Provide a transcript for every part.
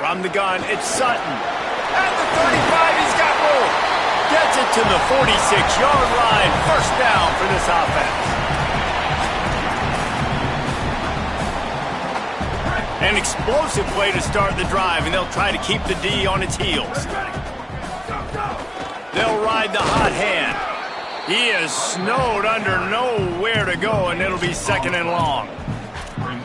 From the gun, it's Sutton. At the 35, he's got room. Gets it to the 46-yard line. First down for this offense. An explosive play to start the drive, and they'll try to keep the D on its heels. They'll ride the hot hand. He is snowed under, nowhere to go, and it'll be second and long.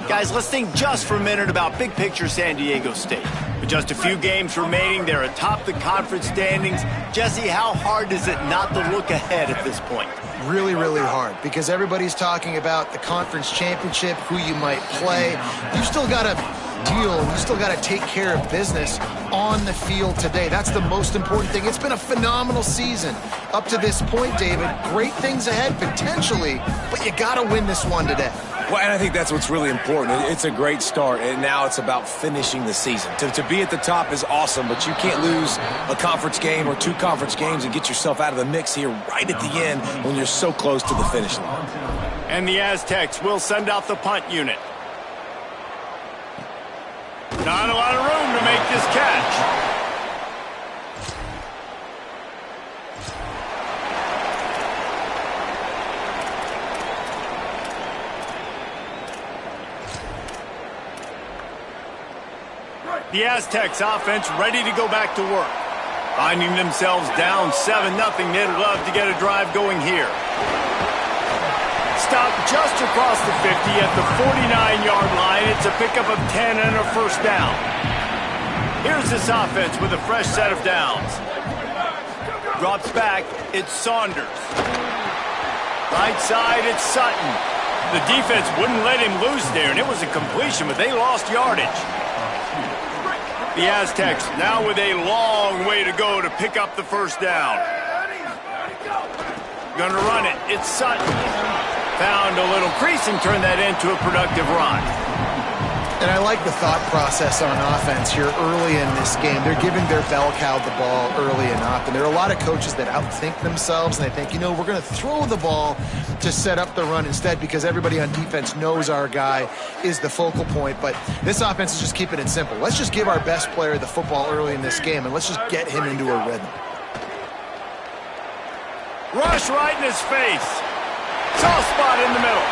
Guys, let's think just for a minute about big picture San Diego State. With just a few games remaining, they're atop the conference standings. Jesse, how hard is it not to look ahead at this point? Really, really hard, because everybody's talking about the conference championship, who you might play. You still got to deal, you still got to take care of business on the field today. That's the most important thing. It's been a phenomenal season up to this point, David. Great things ahead, potentially, but you got to win this one today. Well, and I think that's what's really important. It's a great start, and now it's about finishing the season. To be at the top is awesome, but you can't lose a conference game or two conference games and get yourself out of the mix here right at the end when you're so close to the finish line. And the Aztecs will send out the punt unit. Not a lot of room to make this catch. The Aztecs offense ready to go back to work. Finding themselves down 7-0, they'd love to get a drive going here. Stop just across the 50 at the 49-yard line. It's a pickup of 10 and a first down. Here's this offense with a fresh set of downs. Drops back, it's Saunders. Right side, it's Sutton. The defense wouldn't let him loose there, and it was a completion, but they lost yardage. The Aztecs now with a long way to go to pick up the first down. Gonna run it. It's Sutton. Found a little crease and turned that into a productive run. And I like the thought process on offense here early in this game. They're giving their bell cow the ball early enough. And there are a lot of coaches that outthink themselves, and they think, you know, we're going to throw the ball to set up the run instead because everybody on defense knows our guy is the focal point. But this offense is just keeping it simple. Let's just give our best player the football early in this game, and let's just get him into a rhythm. Rush right in his face. Soft spot in the middle.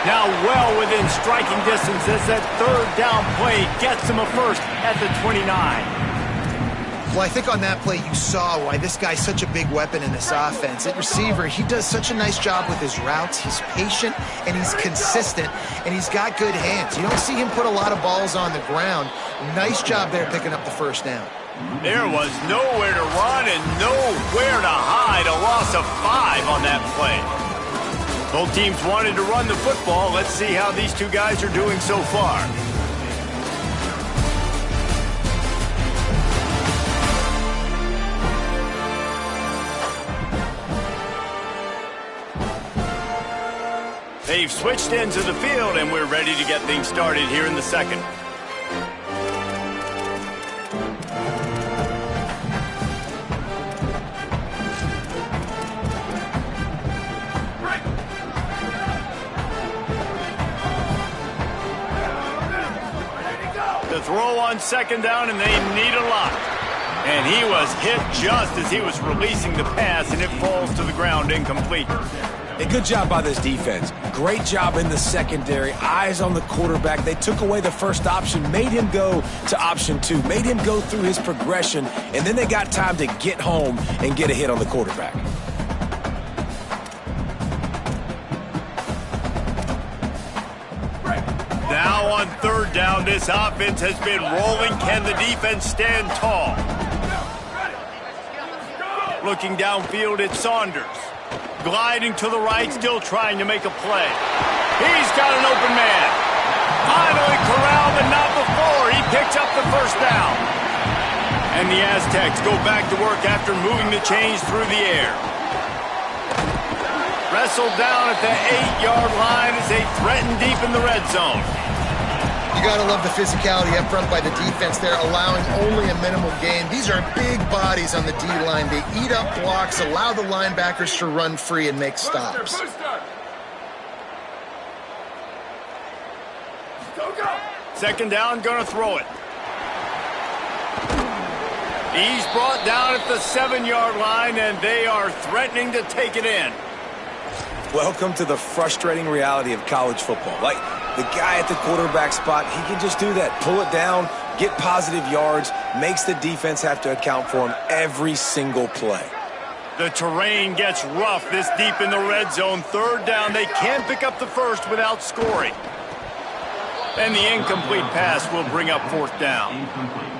Now well within striking distance as that third down play gets him a first at the 29. Well, I think on that play you saw why this guy's such a big weapon in this offense. At receiver, he does such a nice job with his routes. He's patient, and he's consistent, and he's got good hands. You don't see him put a lot of balls on the ground. Nice job there picking up the first down. There was nowhere to run and nowhere to hide. A loss of 5 on that play. Both teams wanted to run the football. Let's see how these two guys are doing so far. They've switched into the field, and we're ready to get things started here in the second. Throw on second down, and they need a lot. And he was hit just as he was releasing the pass, and it falls to the ground incomplete. A good job by this defense. Great job in the secondary. Eyes on the quarterback. They took away the first option, made him go to option 2, made him go through his progression, and then they got time to get home and get a hit on the quarterback. Now on third down, this offense has been rolling. Can the defense stand tall? Looking downfield, it's Saunders. Gliding to the right, still trying to make a play. He's got an open man. Finally corralled, but not before. He picks up the first down. And the Aztecs go back to work after moving the chains through the air. Wrestled down at the 8-yard line as they threaten deep in the red zone. You got to love the physicality up front by the defense there, allowing only a minimal gain. These are big bodies on the D-line. They eat up blocks, allow the linebackers to run free and make stops. Second down, gonna throw it. He's brought down at the 7-yard line, and they are threatening to take it in. Welcome to the frustrating reality of college football. Like, the guy at the quarterback spot, he can just do that. Pull it down, get positive yards, makes the defense have to account for him every single play. The terrain gets rough this deep in the red zone. 3rd down, they can't pick up the first without scoring. And the incomplete pass will bring up 4th down.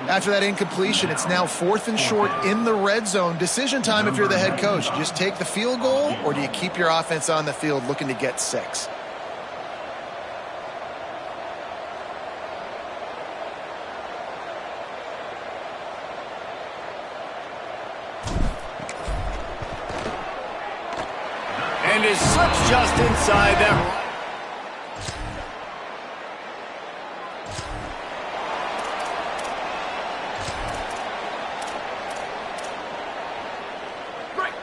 After that incompletion, it's now 4th and short in the red zone. Decision time if you're the head coach. Just take the field goal, or do you keep your offense on the field looking to get 6? And it slips just inside that.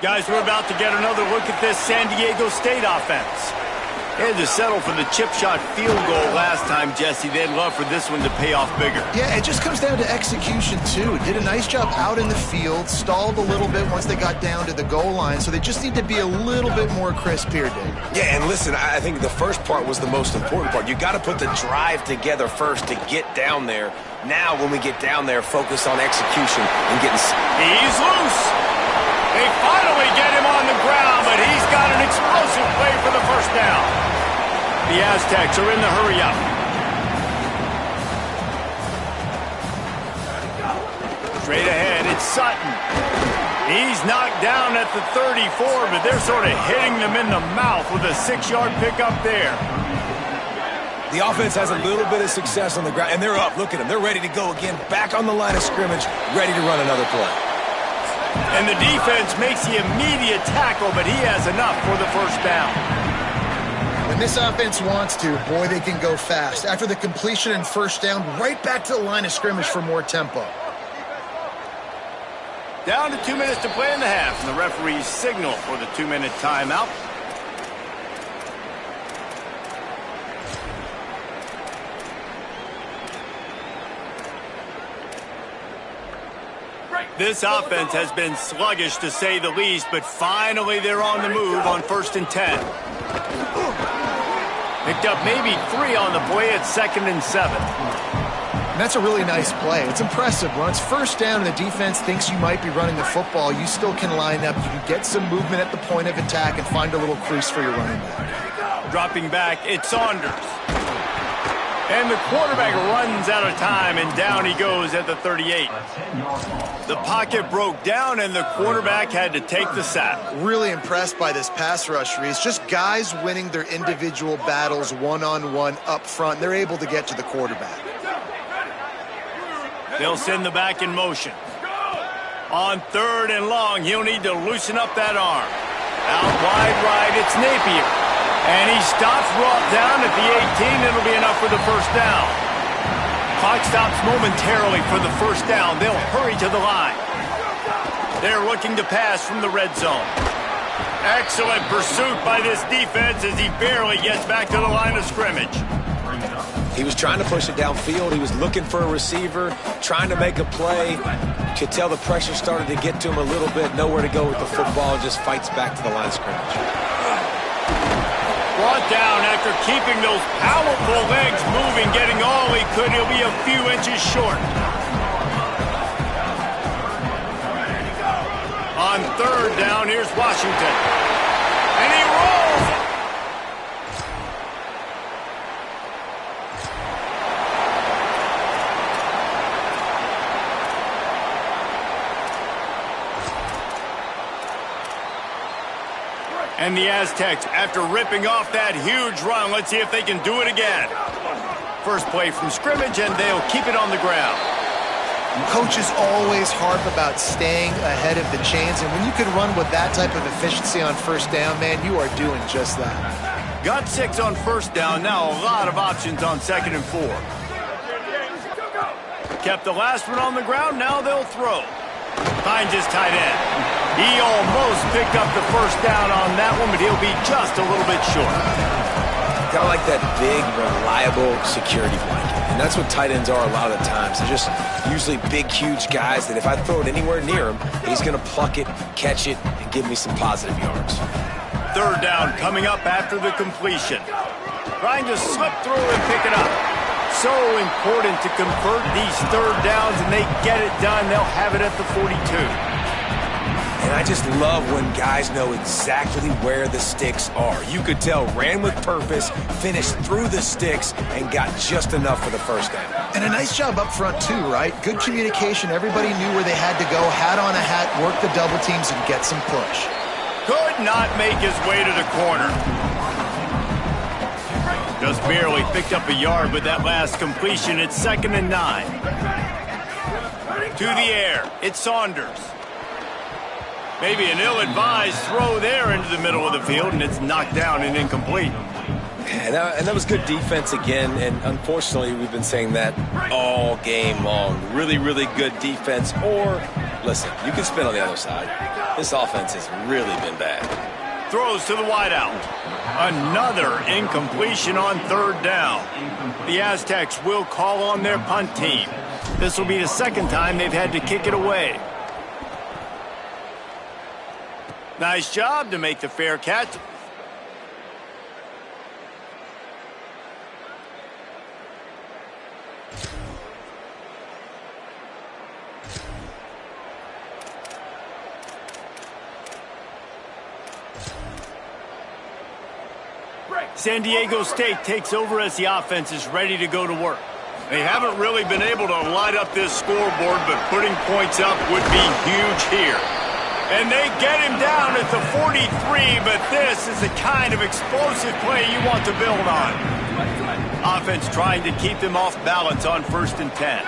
Guys, we're about to get another look at this San Diego State offense. They had to settle for the chip shot field goal last time, Jesse. They'd love for this one to pay off bigger. Yeah, it just comes down to execution, too. Did a nice job out in the field, stalled a little bit once they got down to the goal line, so they just need to be a little bit more crisp here, Dave. Yeah, and listen, I think the first part was the most important part. You got to put the drive together first to get down there. Now, when we get down there, focus on execution and getting... He's loose. They finally get him on the ground, but he's got an explosive play for the first down. The Aztecs are in the hurry-up. Straight ahead, it's Sutton. He's knocked down at the 34, but they're sort of hitting them in the mouth with a 6-yard pickup there. The offense has a little bit of success on the ground, and they're up. Look at them. They're ready to go again, back on the line of scrimmage, ready to run another play. And the defense makes the immediate tackle, but he has enough for the first down. When this offense wants to, boy, they can go fast. After the completion and first down, right back to the line of scrimmage for more tempo. Down to 2 minutes to play in the half, and the referees signal for the 2-minute timeout. This offense has been sluggish, to say the least, but finally they're on the move on 1st and 10. Picked up maybe 3 on the play at 2nd and 7. And that's a really nice play. It's impressive. When it's first down and the defense thinks you might be running the football, you still can line up. You can get some movement at the point of attack and find a little crease for your running back. Dropping back, it's Saunders. And the quarterback runs out of time, and down he goes at the 38. The pocket broke down, and the quarterback had to take the sack. Really impressed by this pass rush, Reese. Just guys winning their individual battles one-on-one up front. They're able to get to the quarterback. They'll send the back in motion. On 3rd and long, he'll need to loosen up that arm. Out wide right, it's Napier. And he stops brought down at the 18. It'll be enough for the first down. Clock stops momentarily for the first down. They'll hurry to the line. They're looking to pass from the red zone. Excellent pursuit by this defense as he barely gets back to the line of scrimmage. He was trying to push it downfield. He was looking for a receiver, trying to make a play. You could tell the pressure started to get to him a little bit. Nowhere to go with the football, and just fights back to the line of scrimmage. Brought down after keeping those powerful legs moving, getting all he could. He'll be a few inches short. On 3rd down, here's Washington. And he rolls. And the Aztecs, after ripping off that huge run, let's see if they can do it again. First play from scrimmage, and they'll keep it on the ground. Coaches always harp about staying ahead of the chains, and when you can run with that type of efficiency on first down, man, you are doing just that. Got 6 on first down, now a lot of options on 2nd and 4. Kept the last one on the ground, now they'll throw. Finds his tight end. He almost picked up the first down on that one, but he'll be just a little bit short. Kind of like that big, reliable security blanket. And that's what tight ends are a lot of the times. They're just usually big, huge guys that if I throw it anywhere near him, he's going to pluck it, catch it, and give me some positive yards. Third down coming up after the completion. Trying to slip through and pick it up. So important to convert these third downs, and they get it done. They'll have it at the 42. And I just love when guys know exactly where the sticks are. You could tell ran with purpose, finished through the sticks, and got just enough for the first down. And a nice job up front too, right? Good communication. Everybody knew where they had to go, hat on a hat, work the double teams, and get some push. Could not make his way to the corner. Just barely picked up a yard with that last completion. It's 2nd and 9. To the air, it's Saunders. Maybe an ill-advised throw there into the middle of the field, and it's knocked down and incomplete. And that was good defense again, and unfortunately we've been saying that all game long. Really, really good defense, or, listen, you can spin on the other side. This offense has really been bad. Throws to the wideout. Another incompletion on third down. The Aztecs will call on their punt team. This will be the second time they've had to kick it away. Nice job to make the fair catch. San Diego State takes over as the offense is ready to go to work. They haven't really been able to light up this scoreboard, but putting points up would be huge here. And they get him down at the 43, but this is the kind of explosive play you want to build on. Offense trying to keep them off balance on 1st and 10.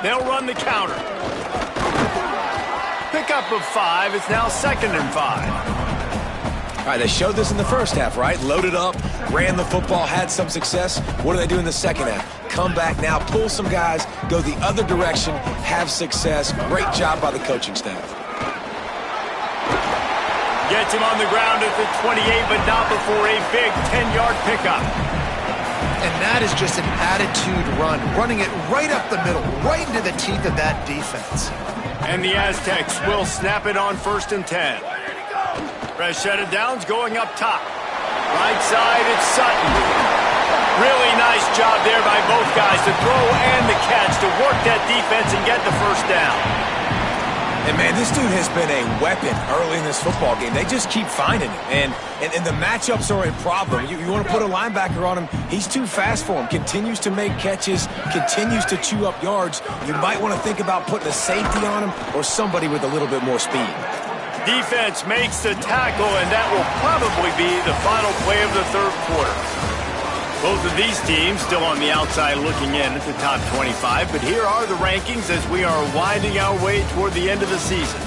They'll run the counter. Pickup of 5. It's now 2nd and 5. All right, they showed this in the first half, right? Loaded up, ran the football, had some success. What do they do in the second half? Come back now, pull some guys, go the other direction, have success. Great job by the coaching staff. Gets him on the ground at the 28, but not before a big 10-yard pickup. And that is just an attitude run, running it right up the middle, right into the teeth of that defense. And the Aztecs will snap it on 1st and 10. Fresh set of downs going up top. Right side, it's Sutton. Really nice job there by both guys to throw and the catch to work that defense and get the first down. And, man, this dude has been a weapon early in this football game. They just keep finding him. And the matchups are a problem. You want to put a linebacker on him, he's too fast for him. Continues to make catches, continues to chew up yards. You might want to think about putting a safety on him or somebody with a little bit more speed. Defense makes the tackle, and that will probably be the final play of the third quarter. Both of these teams still on the outside looking in at the top 25, but here are the rankings as we are winding our way toward the end of the season.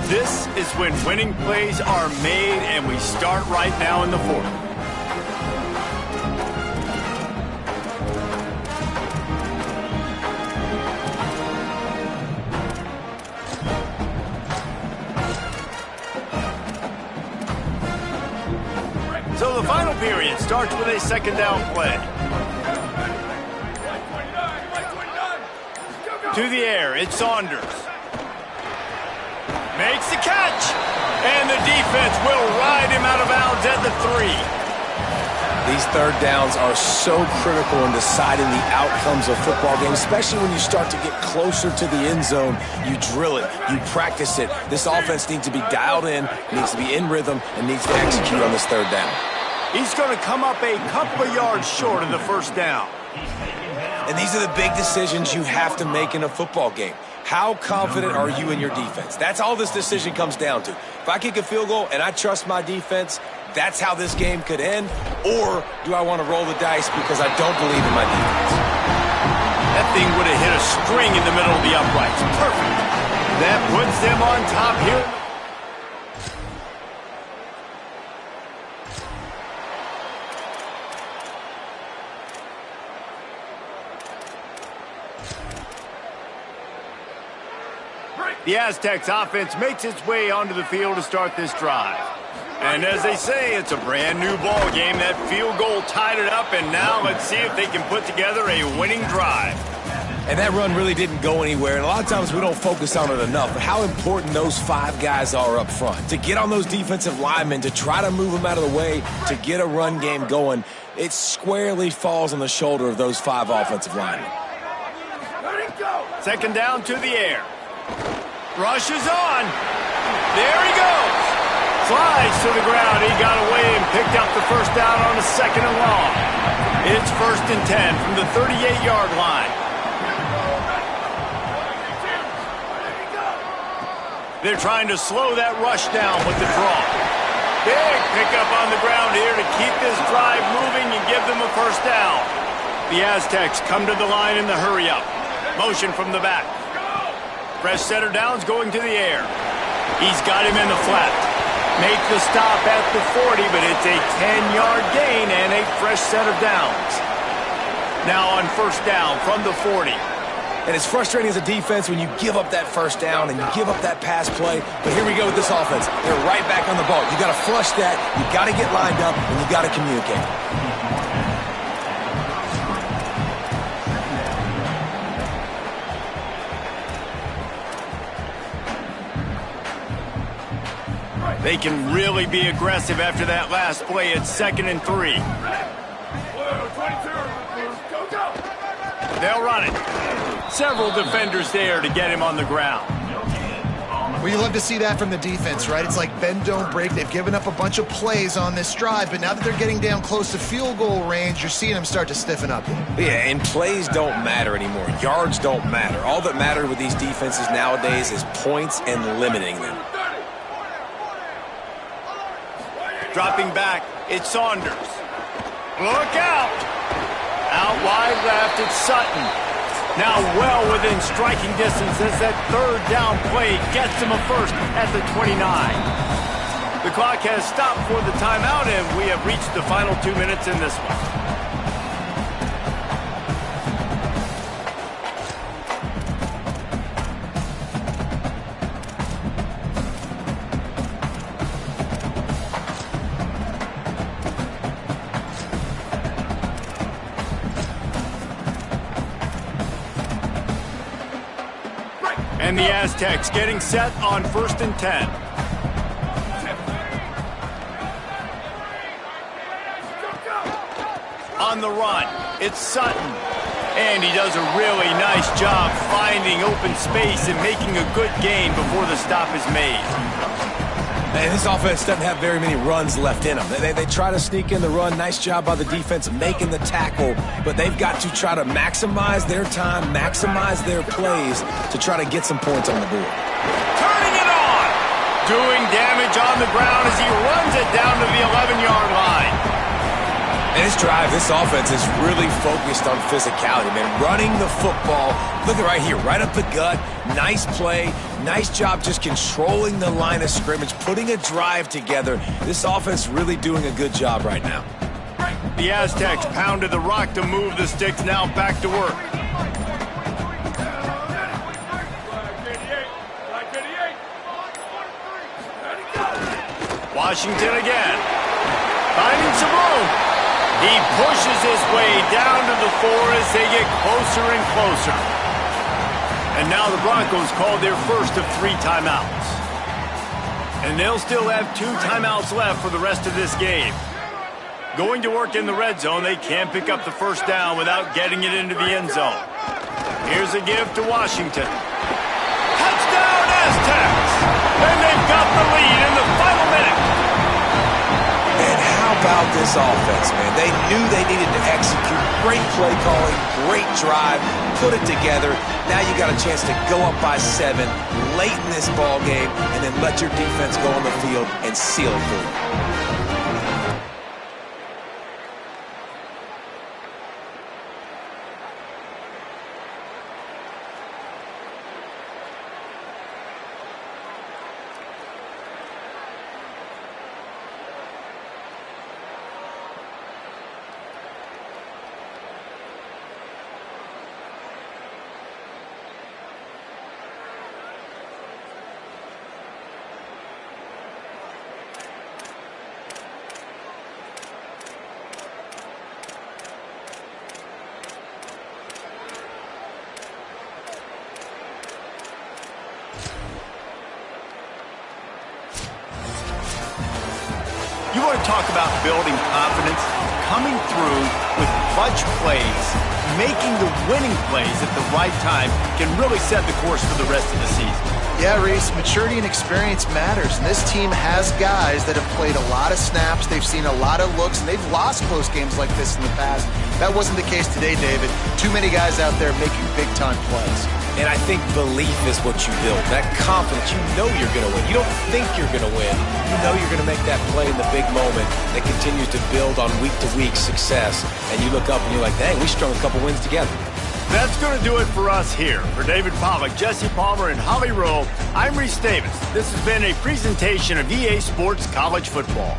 This is when winning plays are made, and we start right now in the fourth. So the final period starts with a 2nd down play. To the air, it's Saunders. Makes the catch. And the defense will ride him out of bounds at the 3. These third downs are so critical in deciding the outcomes of football games, especially when you start to get closer to the end zone. You drill it, you practice it. This offense needs to be dialed in, needs to be in rhythm, and needs to execute on this third down. He's going to come up a couple of yards short of the first down. And these are the big decisions you have to make in a football game. How confident are you in your defense? That's all this decision comes down to. If I kick a field goal and I trust my defense, that's how this game could end. Or do I want to roll the dice because I don't believe in my defense? That thing would have hit a string in the middle of the uprights. Perfect. That puts them on top here. The Aztecs offense makes its way onto the field to start this drive. And as they say, it's a brand new ball game. That field goal tied it up, and now let's see if they can put together a winning drive. And that run really didn't go anywhere, and a lot of times we don't focus on it enough, but how important those 5 guys are up front. To get on those defensive linemen, to try to move them out of the way, to get a run game going, it squarely falls on the shoulder of those 5 offensive linemen. Second down to the air. Rush is on. There he goes. Slides to the ground. He got away and picked up the first down on a 2nd and long. It's 1st and 10 from the 38-yard line. They're trying to slow that rush down with the draw. Big pickup on the ground here to keep this drive moving and give them a first down. The Aztecs come to the line in the hurry-up. Motion from the back. Fresh set of downs going to the air. He's got him in the flat. Make the stop at the 40, but it's a 10-yard gain and a fresh set of downs. Now on first down from the 40. And it's frustrating as a defense when you give up that first down and you give up that pass play. But here we go with this offense. They're right back on the ball. You got to flush that. You got to get lined up, and you got to communicate. They can really be aggressive after that last play. It's 2nd and 3. They'll run it. Several defenders there to get him on the ground. Well, you love to see that from the defense, right? It's like bend, don't break. They've given up a bunch of plays on this drive, but now that they're getting down close to field goal range, you're seeing them start to stiffen up. Yeah, and plays don't matter anymore. Yards don't matter. All that matters with these defenses nowadays is points and limiting them. Dropping back, it's Saunders. Look out! Out wide left, it's Sutton. Now well within striking distance as that 3rd down play gets him a first at the 29. The clock has stopped for the timeout, and we have reached the final 2 minutes in this one. And the Aztecs getting set on 1st and 10. On the run, it's Sutton. And he does a really nice job finding open space and making a good gain before the stop is made. And this offense doesn't have very many runs left in them. They try to sneak in the run. Nice job by the defense making the tackle. But they've got to try to maximize their time, maximize their plays to try to get some points on the board. Turning it on! Doing damage on the ground as he runs it down to the 11-yard line. And this drive, this offense is really focused on physicality, man. Running the football. Look at right here, right up the gut. Nice play. Nice job just controlling the line of scrimmage, putting a drive together. This offense really doing a good job right now. The Aztecs pounded the rock to move the sticks, now back to work. Washington again. Finding some room. He pushes his way down to the 4 as they get closer and closer. And now the Broncos called their first of 3 timeouts. And they'll still have 2 timeouts left for the rest of this game. Going to work in the red zone, they can't pick up the first down without getting it into the end zone. Here's a give to Washington. Touchdown Aztecs! And they've got the lead in the final minute. And how about this offense, man? They knew they needed to execute. Great play calling, great drive, put it together. Now you got a chance to go up by 7 late in this ball game and then let your defense go on the field and seal it for you. You want to talk about building confidence? Coming through with clutch plays, making the winning plays at the right time can really set the course for the rest of the season. Yeah, Reese, maturity and experience matters, and this team has guys that have played a lot of snaps, they've seen a lot of looks, and they've lost close games like this in the past. That wasn't the case today, David. Too many guys out there making big-time plays. And I think belief is what you build. That confidence, you know you're going to win. You don't think you're going to win. You know you're going to make that play in the big moment that continues to build on week-to-week success. And you look up and you're like, dang, we strung a couple wins together. That's going to do it for us here. For David Pollack, Jesse Palmer, and Holly Rowe, I'm Reese Davis. This has been a presentation of EA Sports College Football.